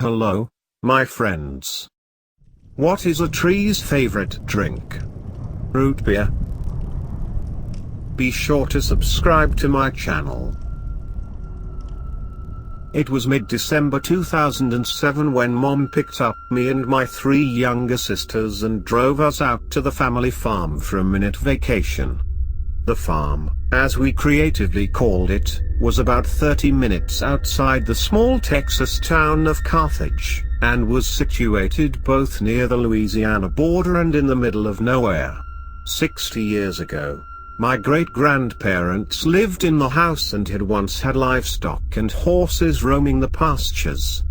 Hello, my friends. What is a tree's favorite drink? Root beer? Be sure to subscribe to my channel. It was mid-December 2007 when Mom picked up me and my 3 younger sisters and drove us out to the family farm for a minute vacation. The farm, as we creatively called it, was about 30 minutes outside the small Texas town of Carthage, and was situated both near the Louisiana border and in the middle of nowhere. 60 years ago, my great-grandparents lived in the house and had once had livestock and horses roaming the pastures.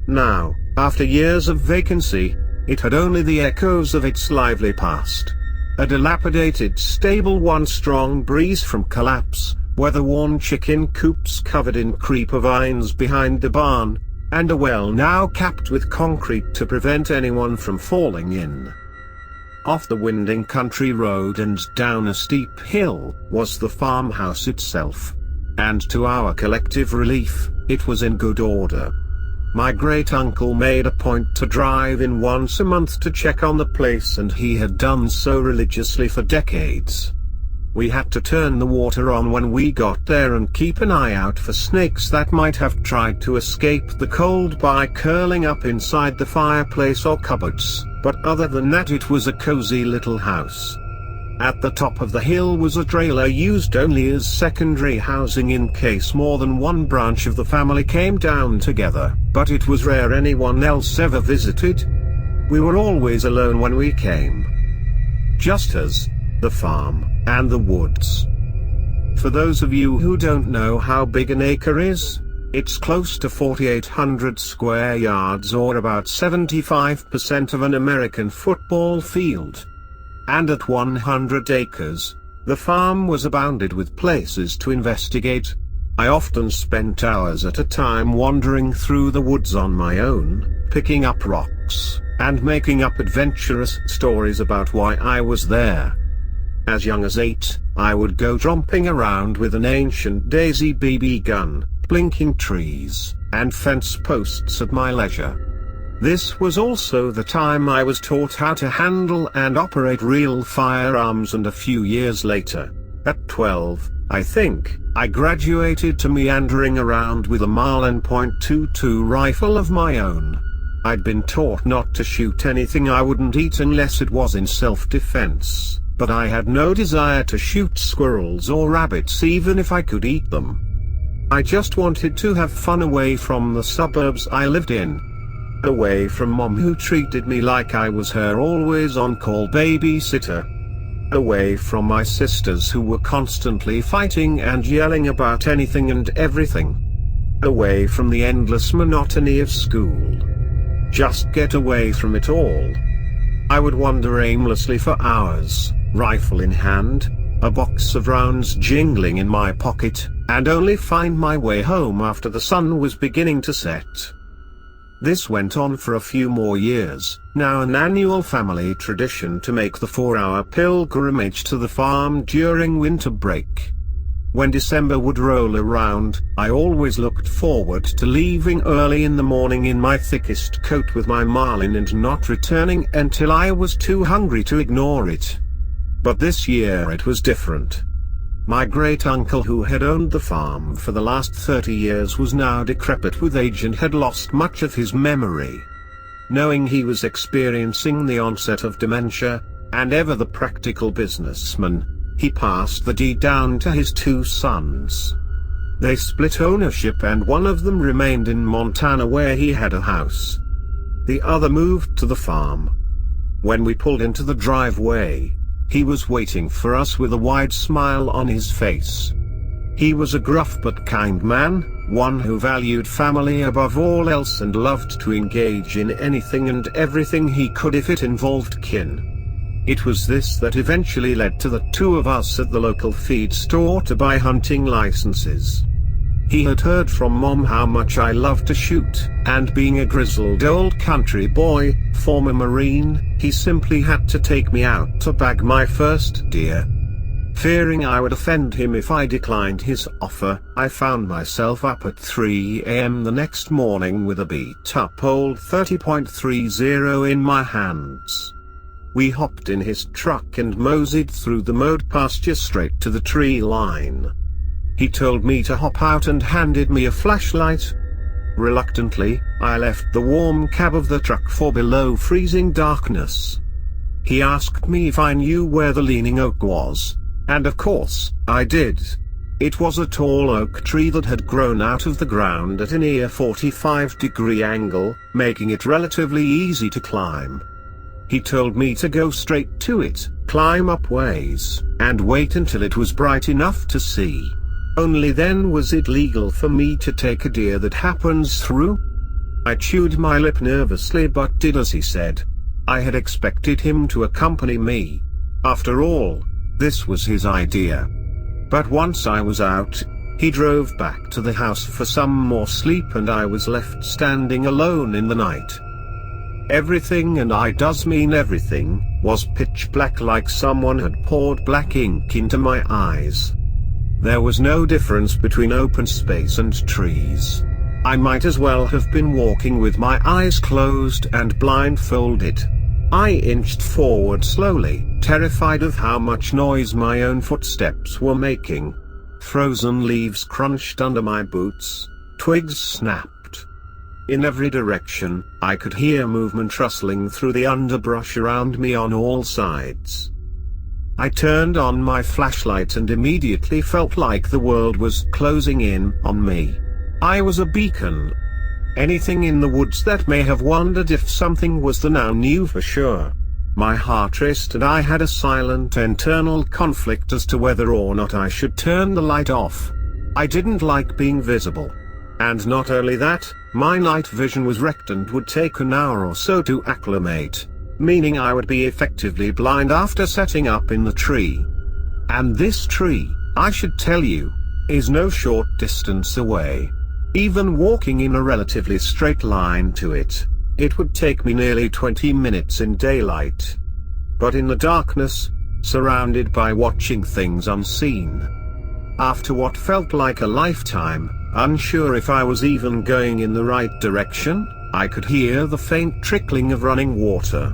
Now, after years of vacancy, it had only the echoes of its lively past. A dilapidated stable, one strong breeze from collapse, weather-worn chicken coops covered in creeper vines behind the barn, and a well now capped with concrete to prevent anyone from falling in. Off the winding country road and down a steep hill was the farmhouse itself. And to our collective relief, it was in good order. My great-uncle made a point to drive in once a month to check on the place, and he had done so religiously for decades. We had to turn the water on when we got there and keep an eye out for snakes that might have tried to escape the cold by curling up inside the fireplace or cupboards, but other than that it was a cozy little house. At the top of the hill was a trailer used only as secondary housing in case more than one branch of the family came down together, but it was rare anyone else ever visited. We were always alone when we came. Just us, the farm, and the woods. For those of you who don't know how big an acre is, it's close to 4,800 square yards, or about 75% of an American football field. And at 100 acres, the farm was abounded with places to investigate. I often spent hours at a time wandering through the woods on my own, picking up rocks, and making up adventurous stories about why I was there. As young as 8, I would go tromping around with an ancient Daisy BB gun, blinking trees, and fence posts at my leisure. This was also the time I was taught how to handle and operate real firearms, and a few years later, at 12, I think, I graduated to meandering around with a Marlin .22 rifle of my own. I'd been taught not to shoot anything I wouldn't eat unless it was in self-defense, but I had no desire to shoot squirrels or rabbits even if I could eat them. I just wanted to have fun away from the suburbs I lived in. Away from Mom, who treated me like I was her always-on-call babysitter. Away from my sisters, who were constantly fighting and yelling about anything and everything. Away from the endless monotony of school. Just get away from it all. I would wander aimlessly for hours, rifle in hand, a box of rounds jingling in my pocket, and only find my way home after the sun was beginning to set. This went on for a few more years, now an annual family tradition to make the 4-hour pilgrimage to the farm during winter break. When December would roll around, I always looked forward to leaving early in the morning in my thickest coat with my Marlin and not returning until I was too hungry to ignore it. But this year it was different. My great-uncle, who had owned the farm for the last 30 years, was now decrepit with age and had lost much of his memory. Knowing he was experiencing the onset of dementia, and ever the practical businessman, he passed the deed down to his 2 sons. They split ownership, and one of them remained in Montana where he had a house. The other moved to the farm. When we pulled into the driveway, he was waiting for us with a wide smile on his face. He was a gruff but kind man, one who valued family above all else and loved to engage in anything and everything he could if it involved kin. It was this that eventually led to the 2 of us at the local feed store to buy hunting licenses. He had heard from Mom how much I loved to shoot, and being a grizzled old country boy, former Marine, he simply had to take me out to bag my first deer. Fearing I would offend him if I declined his offer, I found myself up at 3 a.m. the next morning with a beat-up old 30.30 in my hands. We hopped in his truck and moseyed through the mowed pasture straight to the tree line. He told me to hop out and handed me a flashlight. Reluctantly, I left the warm cab of the truck for below freezing darkness. He asked me if I knew where the leaning oak was, and of course, I did. It was a tall oak tree that had grown out of the ground at a near 45-degree angle, making it relatively easy to climb. He told me to go straight to it, climb up ways, and wait until it was bright enough to see. Only then was it legal for me to take a deer that happens through. I chewed my lip nervously but did as he said. I had expected him to accompany me. After all, this was his idea. But once I was out, he drove back to the house for some more sleep and I was left standing alone in the night. Everything, and I does mean everything, was pitch black, like someone had poured black ink into my eyes. There was no difference between open space and trees. I might as well have been walking with my eyes closed and blindfolded. I inched forward slowly, terrified of how much noise my own footsteps were making. Frozen leaves crunched under my boots, twigs snapped. In every direction, I could hear movement rustling through the underbrush around me on all sides. I turned on my flashlight and immediately felt like the world was closing in on me. I was a beacon. Anything in the woods that may have wondered if something was there now knew for sure. My heart raced and I had a silent internal conflict as to whether or not I should turn the light off. I didn't like being visible. And not only that, my night vision was wrecked and would take an hour or so to acclimate, meaning I would be effectively blind after setting up in the tree. And this tree, I should tell you, is no short distance away. Even walking in a relatively straight line to it, it would take me nearly 20 minutes in daylight. But in the darkness, surrounded by watching things unseen. After what felt like a lifetime, unsure if I was even going in the right direction, I could hear the faint trickling of running water.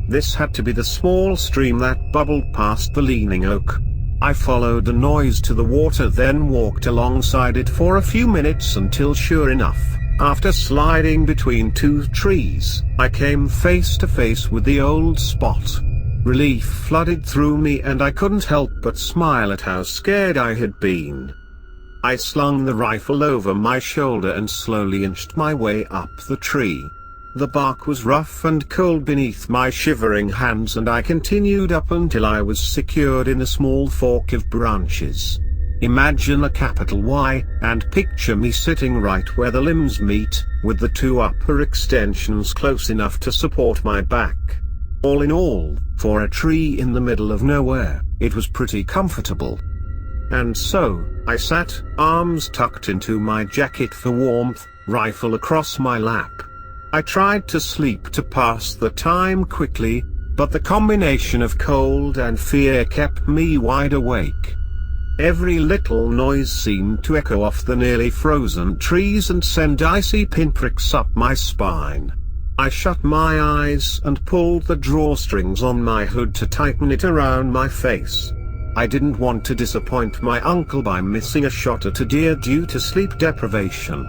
This had to be the small stream that bubbled past the leaning oak. I followed the noise to the water, then walked alongside it for a few minutes until, sure enough, after sliding between two trees, I came face to face with the old spot. Relief flooded through me and I couldn't help but smile at how scared I had been. I slung the rifle over my shoulder and slowly inched my way up the tree. The bark was rough and cold beneath my shivering hands and I continued up until I was secured in a small fork of branches. Imagine a capital Y, and picture me sitting right where the limbs meet, with the two upper extensions close enough to support my back. All in all, for a tree in the middle of nowhere, it was pretty comfortable. And so, I sat, arms tucked into my jacket for warmth, rifle across my lap. I tried to sleep to pass the time quickly, but the combination of cold and fear kept me wide awake. Every little noise seemed to echo off the nearly frozen trees and send icy pinpricks up my spine. I shut my eyes and pulled the drawstrings on my hood to tighten it around my face. I didn't want to disappoint my uncle by missing a shot at a deer due to sleep deprivation.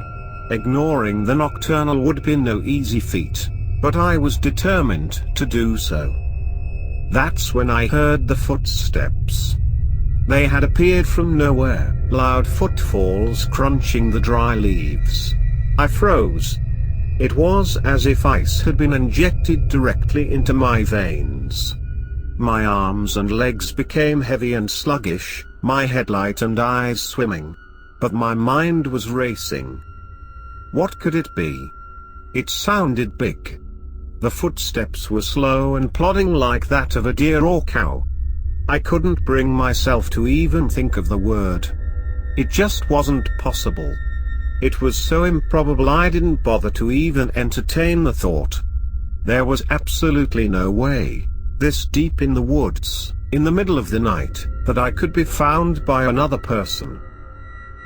Ignoring the nocturnal would be no easy feat, but I was determined to do so. That's when I heard the footsteps. They had appeared from nowhere, loud footfalls crunching the dry leaves. I froze. It was as if ice had been injected directly into my veins. My arms and legs became heavy and sluggish, my head light and eyes swimming. But my mind was racing. What could it be? It sounded big. The footsteps were slow and plodding like that of a deer or cow. I couldn't bring myself to even think of the word. It just wasn't possible. It was so improbable I didn't bother to even entertain the thought. There was absolutely no way, this deep in the woods, in the middle of the night, that I could be found by another person.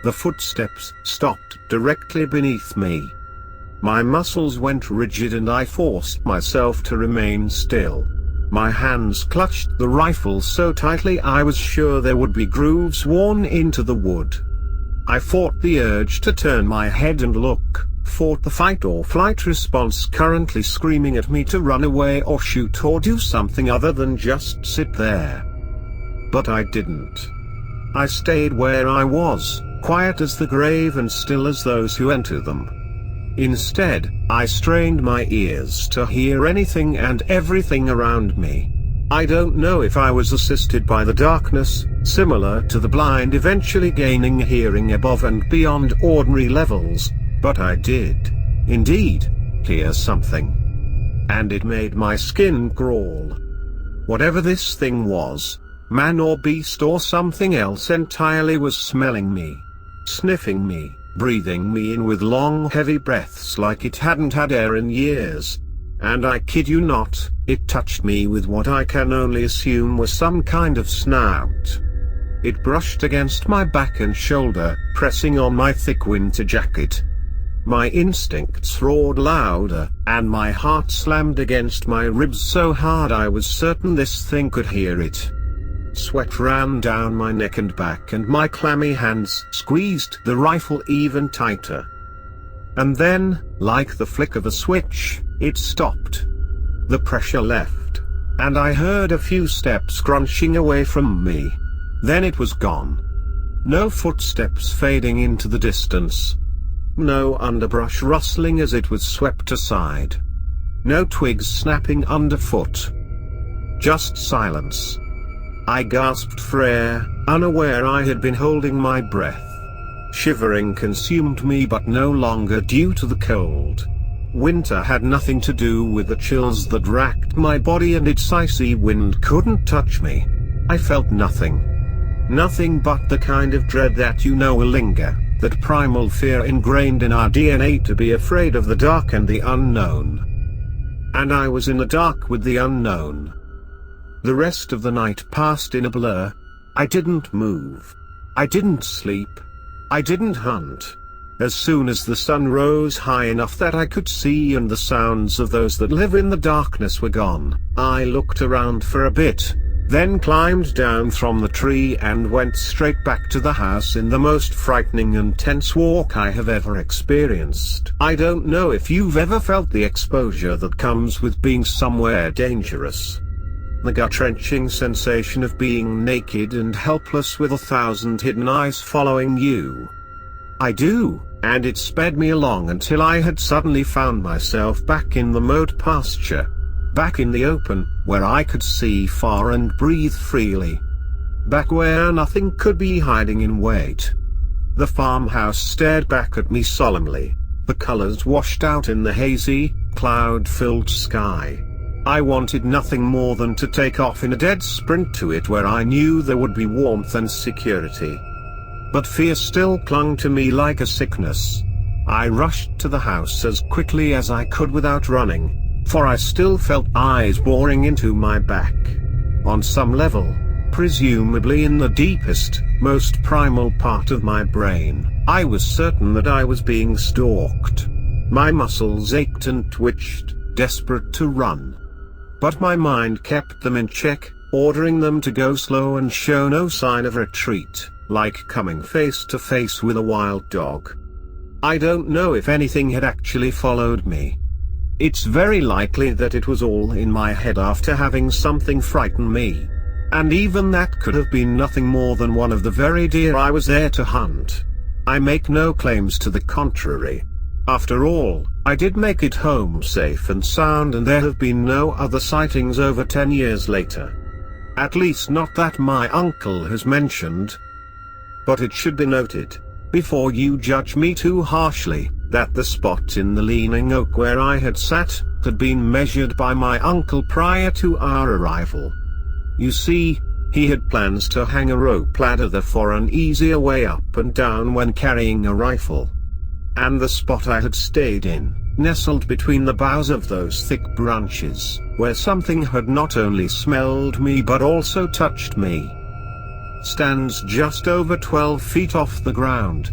The footsteps stopped directly beneath me. My muscles went rigid and I forced myself to remain still. My hands clutched the rifle so tightly I was sure there would be grooves worn into the wood. I fought the urge to turn my head and look, fought the fight or flight response currently screaming at me to run away or shoot or do something other than just sit there. But I didn't. I stayed where I was, quiet as the grave and still as those who enter them. Instead, I strained my ears to hear anything and everything around me. I don't know if I was assisted by the darkness, similar to the blind eventually gaining hearing above and beyond ordinary levels, but I did, indeed, hear something. And it made my skin crawl. Whatever this thing was, man or beast or something else entirely, was smelling me, sniffing me, breathing me in with long heavy breaths like it hadn't had air in years. And I kid you not, it touched me with what I can only assume was some kind of snout. It brushed against my back and shoulder, pressing on my thick winter jacket. My instincts roared louder, and my heart slammed against my ribs so hard I was certain this thing could hear it. Sweat ran down my neck and back and my clammy hands squeezed the rifle even tighter. And then, like the flick of a switch, it stopped. The pressure left, and I heard a few steps crunching away from me. Then it was gone. No footsteps fading into the distance. No underbrush rustling as it was swept aside. No twigs snapping underfoot. Just silence. I gasped for air, unaware I had been holding my breath. Shivering consumed me, but no longer due to the cold. Winter had nothing to do with the chills that racked my body, and its icy wind couldn't touch me. I felt nothing. Nothing but the kind of dread that will linger, that primal fear ingrained in our DNA to be afraid of the dark and the unknown. And I was in the dark with the unknown. The rest of the night passed in a blur. I didn't move. I didn't sleep. I didn't hunt. As soon as the sun rose high enough that I could see and the sounds of those that live in the darkness were gone, I looked around for a bit, then climbed down from the tree and went straight back to the house in the most frightening and tense walk I have ever experienced. I don't know if you've ever felt the exposure that comes with being somewhere dangerous. The gut-wrenching sensation of being naked and helpless with 1,000 hidden eyes following you. I do, and it sped me along until I had suddenly found myself back in the mowed pasture. Back in the open, where I could see far and breathe freely. Back where nothing could be hiding in wait. The farmhouse stared back at me solemnly, the colors washed out in the hazy, cloud-filled sky. I wanted nothing more than to take off in a dead sprint to it where I knew there would be warmth and security. But fear still clung to me like a sickness. I rushed to the house as quickly as I could without running, for I still felt eyes boring into my back. On some level, presumably in the deepest, most primal part of my brain, I was certain that I was being stalked. My muscles ached and twitched, desperate to run. But my mind kept them in check, ordering them to go slow and show no sign of retreat, like coming face to face with a wild dog. I don't know if anything had actually followed me. It's very likely that it was all in my head after having something frighten me. And even that could have been nothing more than one of the very deer I was there to hunt. I make no claims to the contrary. After all, I did make it home safe and sound, and there have been no other sightings over 10 years later. At least not that my uncle has mentioned. But it should be noted, before you judge me too harshly, that the spot in the leaning oak where I had sat, had been measured by my uncle prior to our arrival. You see, he had plans to hang a rope ladder there for an easier way up and down when carrying a rifle. And the spot I had stayed in, nestled between the boughs of those thick branches, where something had not only smelled me but also touched me, stands just over 12 feet off the ground,